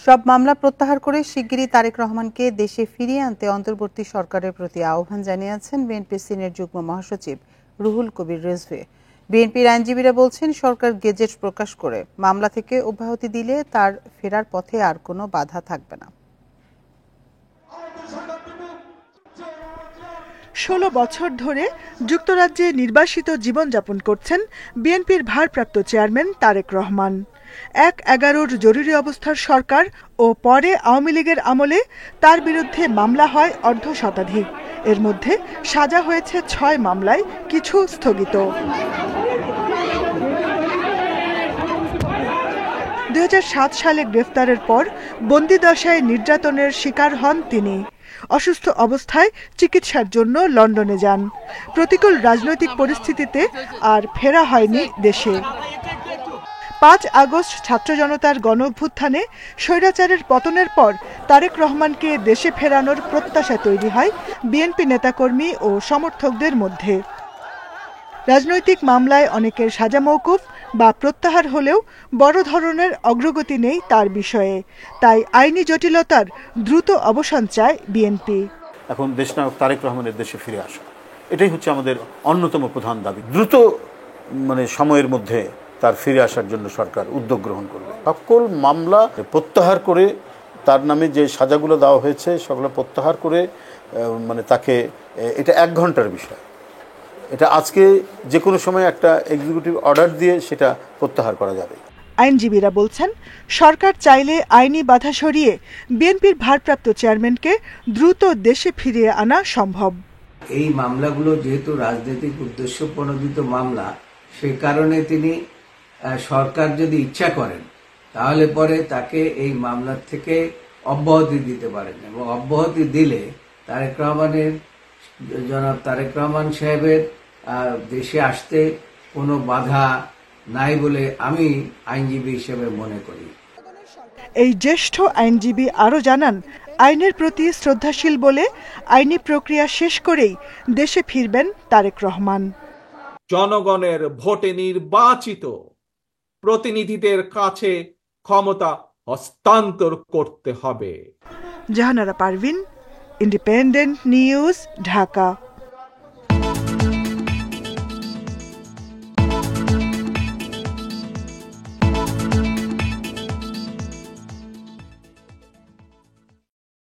সব মামলা প্রত্যাহার করে শিগগিরই তারেক রহমানকে দেশে ফিরিয়ে আনতে অন্তর্বর্তী সরকারের প্রতি আহ্বান জানিয়েছেন বিএনপি সিনিয়র যুগ্ম মহাসচিব রুহুল কবির রিজভী। বিএনপির আইনজীবীরা বলছেন, সরকার গেজেট প্রকাশ করে মামলা থেকে অব্যাহতি দিলে তার ফেরার পথে আর কোনো বাধা থাকবে না। ১৬ বছর ধরে যুক্তরাজ্যে নির্বাসিত জীবনযাপন করছেন বিএনপির ভারপ্রাপ্ত চেয়ারম্যান তারেক রহমান। ১/১১ জরুরি অবস্থার সরকার ও পরে আওয়ামী লীগের আমলে তার বিরুদ্ধে মামলা হয় অর্ধশতাধিক। এর মধ্যে সাজা হয়েছে ৬ মামলায়, কিছু স্থগিত। ২০০৭ সালে গ্রেফতারের পর বন্দিদশায় নির্যাতনের শিকার হন তিনি। অসুস্থ অবস্থায় চিকিৎসার জন্য লন্ডনে যান। প্রতিকূল রাজনৈতিক পরিস্থিতিতে আর ফেরা হয়নি দেশে। ৫ আগস্ট ছাত্র জনতার গণঅভ্যুত্থানে স্বৈরাচারের পতনের পর তারেক রহমানকে দেশে ফেরানোর প্রত্যাশা তৈরি হয় বিএনপি নেতাকর্মী ও সমর্থকদের মধ্যে। রাজনৈতিক মামলায় অনেকের সাজা মওকুফ বা প্রত্যাহার হলেও বড় ধরনের অগ্রগতি নেই তার বিষয়ে। তাই আইনি জটিলতার দ্রুত অবসান চায় বিএনপি। এখন দেশনায়ক তারেক রহমানের দেশে ফিরে আসা, এটাই হচ্ছে আমাদের অন্যতম প্রধান দাবি। দ্রুত সময়ের মধ্যে তার ফিরে আসার জন্য সরকার উদ্যোগ গ্রহণ করবে। সকল মামলা প্রত্যাহার করে তার নামে যে সাজাগুলো দেওয়া হয়েছে সেগুলো প্রত্যাহার করে তাকে, এটা ১ ঘন্টার বিষয়। এটা আজকে যে কোনো সময় একটা এক্সিকিউটিভ অর্ডার দিয়ে সেটা প্রত্যাহার করা যাবে। আইনজীবীরা বলছেন, সরকার চাইলে আইনি বাধা সরিয়ে বিএনপির ভারপ্রাপ্ত চেয়ারম্যানকে দ্রুত দেশে ফিরিয়ে আনা সম্ভব। এই মামলাগুলো যেহেতু রাজনৈতিক উদ্দেশ্য প্রণোদিত মামলা, সে কারণে তিনি সরকার যদি ইচ্ছা করেন তাহলে পরে তাকে এই মামলার থেকে অব্যাহতি দিতে পারেন, এবং অব্যাহতি দিলে জনাব তারেক রহমান সাহেবের দেশে আসতে কোনো বাধা নাই বলে আমি আইনজীবী হিসেবে মনে করি। এই জ্যেষ্ঠ আইনজীবী আরও জানান, আইনের প্রতি শ্রদ্ধাশীল বলে আইনি প্রক্রিয়া শেষ করেই দেশে ফিরবেন তারেক রহমান। জনগণের ভোটে নির্বাচিত প্রতিনিধিদের কাছে ক্ষমতা হস্তান্তর করতে হবে। Jahanara Parvin, independent news, Dhaka.